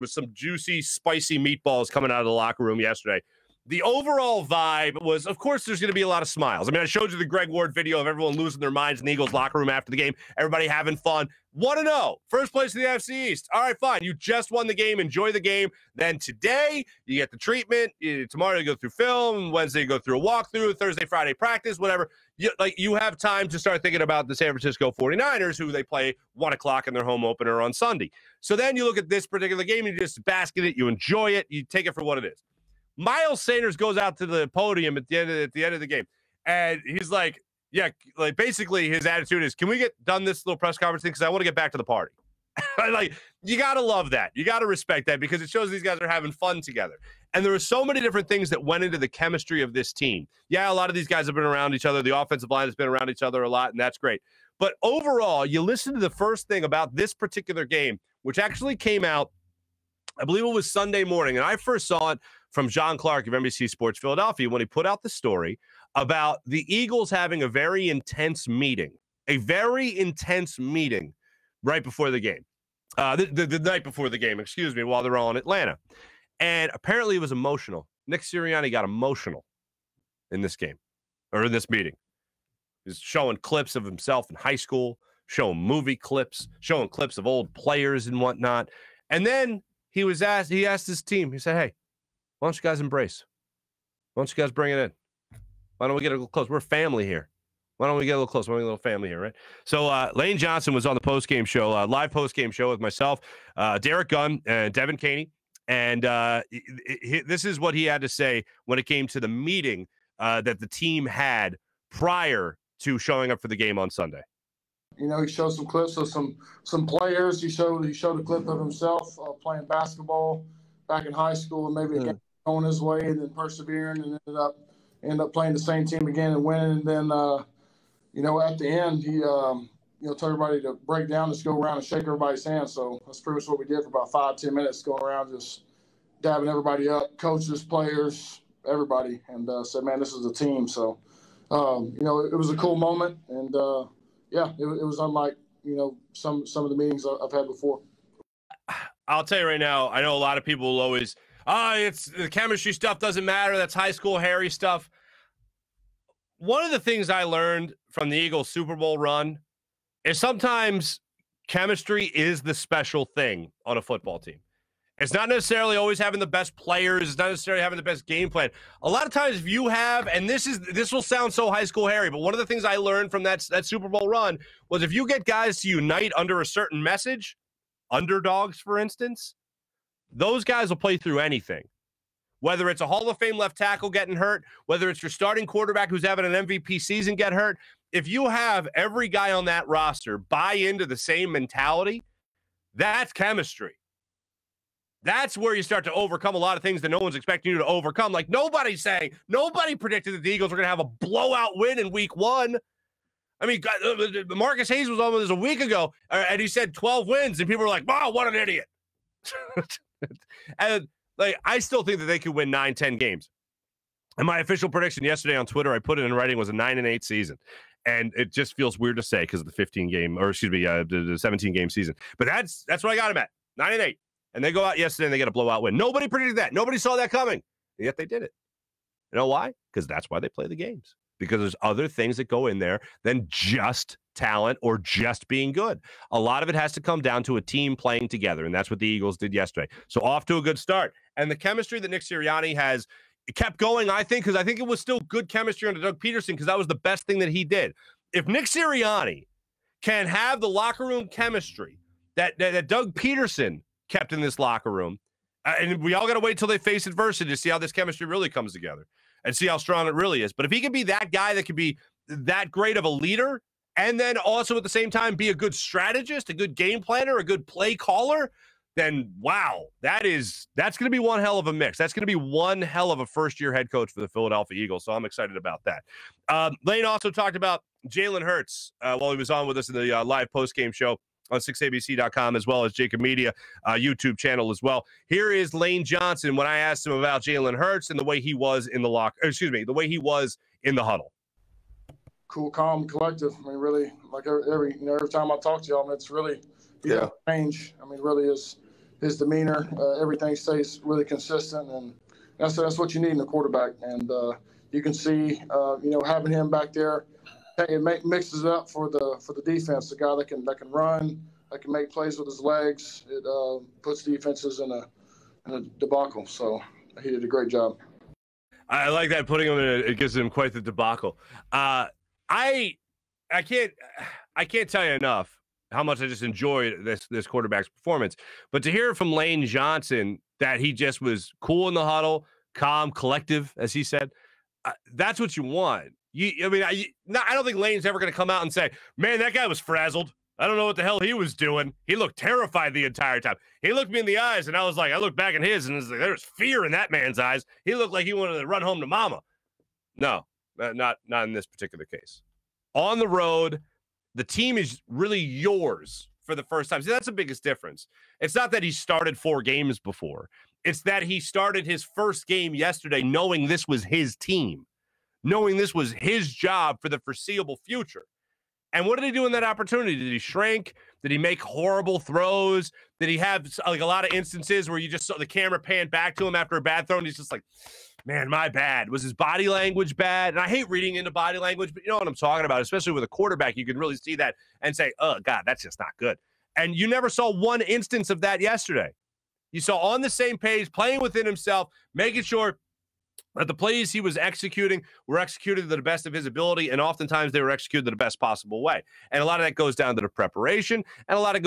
with some juicy, spicy meatballs coming out of the locker room yesterday. The overall vibe was, of course, there's going to be a lot of smiles. I mean, I showed you the Greg Ward video of everyone losing their minds in the Eagles locker room after the game, everybody having fun. 1-0, first place in the NFC East. All right, fine. You just won the game. Enjoy the game. Then today, you get the treatment. Tomorrow, you go through film. Wednesday, you go through a walkthrough. Thursday, Friday, practice, whatever. You have time to start thinking about the San Francisco 49ers, who they play 1 o'clock in their home opener on Sunday. So then you look at this particular game, and you just bask in it. You enjoy it. You take it for what it is. Miles Sanders goes out to the podium at the end of the game, and he's like, yeah, like basically his attitude is, can we get done this little press conference thing because I want to get back to the party. Like, you got to love that. You got to respect that because it shows these guys are having fun together. And there are so many different things that went into the chemistry of this team. Yeah, a lot of these guys have been around each other. The offensive line has been around each other a lot, and that's great. But overall, you listen to the first thing about this particular game, which actually came out, I believe it was Sunday morning, and I first saw it from John Clark of NBC Sports Philadelphia when he put out the story about the Eagles having a very intense meeting right before the game, the night before the game, excuse me, while they're all in Atlanta. And apparently it was emotional. Nick Sirianni got emotional in this game, or in this meeting. He's showing clips of himself in high school, showing movie clips, showing clips of old players and whatnot. And then he asked his team, he said, hey, why don't you guys embrace? Why don't you guys bring it in? Why don't we get a little close? We're family here. Why don't we get a little close? We're a little family here, right? So Lane Johnson was on the postgame show, live postgame show with myself, Derek Gunn, and Devin Caney. And this is what he had to say when it came to the meeting that the team had prior to showing up for the game on Sunday. You know, he showed some clips of some players. He showed a clip of himself playing basketball back in high school, and maybe again going his way and then persevering, and ended up playing the same team again and winning. And then, you know, at the end, he told everybody to break down, just go around and shake everybody's hand. So that's pretty much what we did for about 5-10 minutes, going around just dabbing everybody up, coaches, players, everybody, and said, man, this is a team. So, you know, it was a cool moment, and yeah, it was unlike, you know, some of the meetings I've had before. I'll tell you right now, I know a lot of people will always, it's the chemistry stuff doesn't matter. That's high school Harry stuff. One of the things I learned from the Eagles Super Bowl run is sometimes chemistry is the special thing on a football team. It's not necessarily always having the best players. It's not necessarily having the best game plan. A lot of times if you have, and this will sound so high school Harry, but one of the things I learned from that Super Bowl run was if you get guys to unite under a certain message, underdogs, for instance, those guys will play through anything. Whether it's a Hall of Fame left tackle getting hurt, whether it's your starting quarterback who's having an MVP season get hurt, if you have every guy on that roster buy into the same mentality, that's chemistry. That's where you start to overcome a lot of things that no one's expecting you to overcome. Like nobody predicted that the Eagles were going to have a blowout win in week 1. I mean, Marcus Hayes was on with us a week ago, and he said 12 wins, and people were like, wow, what an idiot. And like, I still think that they could win 9-10 games. And my official prediction yesterday on Twitter, I put it in writing, was a 9-8 season. And it just feels weird to say because of the 17-game season. But that's what I got them at, 9-8. And they go out yesterday and they get a blowout win. Nobody predicted that. Nobody saw that coming. And yet they did it. You know why? Because that's why they play the games. Because there's other things that go in there than just talent or just being good. A lot of it has to come down to a team playing together, and that's what the Eagles did yesterday. So off to a good start. And the chemistry that Nick Sirianni has kept going, I think, because I think it was still good chemistry under Doug Peterson because that was the best thing that he did. If Nick Sirianni can have the locker room chemistry that Doug Peterson kept in this locker room, and we all got to wait till they face adversity to see how this chemistry really comes together and see how strong it really is. But if he can be that guy that can be that great of a leader and then also at the same time be a good strategist, a good game planner, a good play caller, then wow, that's going to be one hell of a mix. That's going to be one hell of a first-year head coach for the Philadelphia Eagles, so I'm excited about that. Lane also talked about Jalen Hurts while he was on with us in the live post-game show on 6abc.com, as well as Jacob Media YouTube channel as well. Here is Lane Johnson when I asked him about Jalen Hurts and the way he was in the the way he was in the huddle. Cool, calm, collective. I mean, really, like every time I talk to y'all, I mean, it's really range. I mean, really is his demeanor, everything stays really consistent, and that's what you need in a quarterback. And you can see, having him back there, it mixes it up for the defense. The guy that can run, that can make plays with his legs. It puts defenses in a debacle. So he did a great job. I like that, putting him in it gives him quite the debacle. I can't tell you enough how much I just enjoyed this quarterback's performance. But to hear from Lane Johnson that he just was cool in the huddle, calm, collective, as he said, that's what you want. I don't think Lane's ever going to come out and say, man, that guy was frazzled. I don't know what the hell he was doing. He looked terrified the entire time. He looked me in the eyes, and I looked back at his, and it was like, there was fear in that man's eyes. He looked like he wanted to run home to mama. No, not in this particular case. On the road, the team is really yours for the first time. See, that's the biggest difference. It's not that he started 4 games before. It's that he started his first game yesterday knowing this was his team, knowing this was his job for the foreseeable future. And what did he do in that opportunity? Did he shrink? Did he make horrible throws? Did he have a lot of instances where you just saw the camera pan back to him after a bad throw and he's just like, man, my bad. Was his body language bad? And I hate reading into body language, but you know what I'm talking about, especially with a quarterback. You can really see that and say, oh, God, that's just not good. And you never saw one instance of that yesterday. You saw on the same page, playing within himself, making sure that the plays he was executing were executed to the best of his ability, and oftentimes they were executed in the best possible way. And a lot of that goes down to the preparation, and a lot of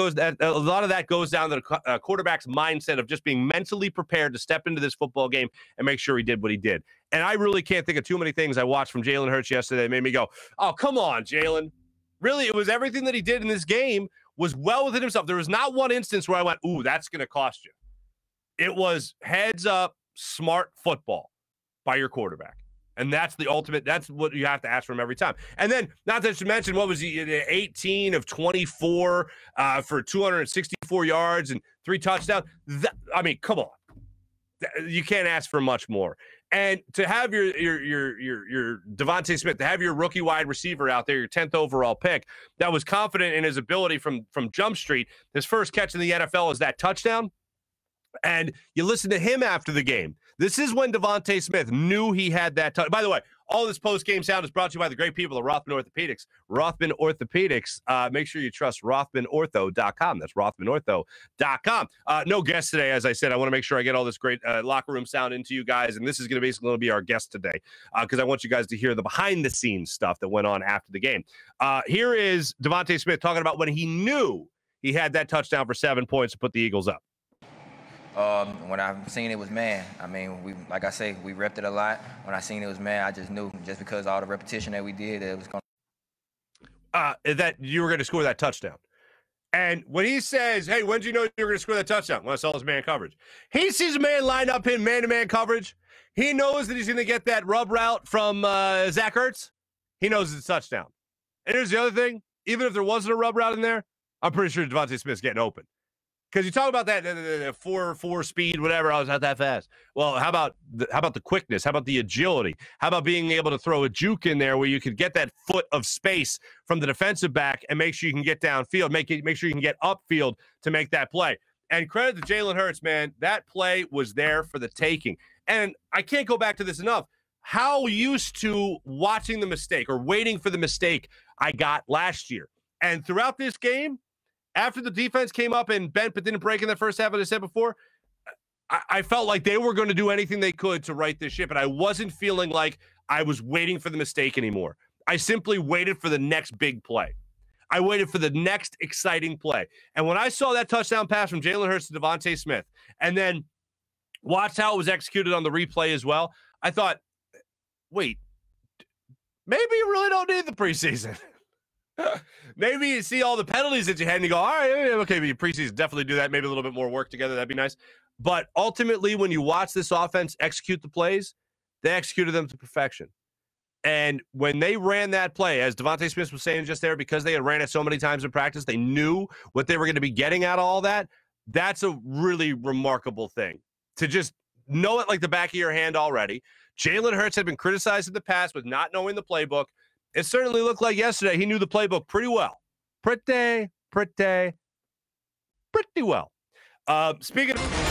that goes down to the quarterback's mindset of just being mentally prepared to step into this football game and make sure he did what he did. And I really can't think of too many things I watched from Jalen Hurts yesterday that made me go, oh, come on, Jalen. Really, it was everything that he did in this game was well within himself. There was not one instance where I went, ooh, that's going to cost you. It was heads up, smart football by your quarterback. And that's the ultimate. That's what you have to ask from every time. And then, not to mention, what was he, 18 of 24 for 264 yards and 3 touchdowns? Come on. You can't ask for much more. And to have your Devonta Smith, to have your rookie wide receiver out there, your 10th overall pick, that was confident in his ability from Jump Street. His first catch in the NFL is that touchdown. And you listen to him after the game. This is when Devonta Smith knew he had that touch. By the way, all this post-game sound is brought to you by the great people at Rothman Orthopedics. Rothman Orthopedics. Make sure you trust RothmanOrtho.com. That's RothmanOrtho.com. No guest today, as I said. I want to make sure I get all this great locker room sound into you guys, and this is going to be our guest today because I want you guys to hear the behind-the-scenes stuff that went on after the game. Here is Devonta Smith talking about when he knew he had that touchdown for 7 points to put the Eagles up. When I seen it was man, we repped it a lot. When I seen it was man, I just knew, just because all the repetition that we did, it was going that you were going to score that touchdown. And when he says, hey, when did you know you were going to score that touchdown? When I saw his man coverage. He sees a man lined up in man-to-man coverage. He knows that he's going to get that rub route from Zach Ertz. He knows it's a touchdown. And here's the other thing. Even if there wasn't a rub route in there, I'm pretty sure Devonta Smith's getting open. Because you talk about that 4 speed, whatever. I was not that fast. Well, how about the quickness? How about the agility? How about being able to throw a juke in there where you could get that foot of space from the defensive back and make sure you can get downfield, make sure you can get upfield to make that play. And credit to Jalen Hurts, man. That play was there for the taking. And I can't go back to this enough. How used to watching the mistake or waiting for the mistake I got last year. And throughout this game, after the defense came up and bent but didn't break in the first half, as I said before, I felt like they were going to do anything they could to right this ship, and I wasn't feeling like I was waiting for the mistake anymore. I simply waited for the next big play. I waited for the next exciting play. And when I saw that touchdown pass from Jalen Hurts to Devonta Smith, and then watched how it was executed on the replay as well, I thought, wait, maybe you really don't need the preseason. Maybe you see all the penalties that you had and you go, all right, okay, but your preseason, definitely do that. Maybe a little bit more work together. That'd be nice. But ultimately, when you watch this offense execute the plays, they executed them to perfection. And when they ran that play, as Devonta Smith was saying just there, because they had ran it so many times in practice, they knew what they were going to be getting out of all that. That's a really remarkable thing, to just know it like the back of your hand already. Jalen Hurts had been criticized in the past with not knowing the playbook. It certainly looked like yesterday he knew the playbook pretty well. Pretty well. Speaking of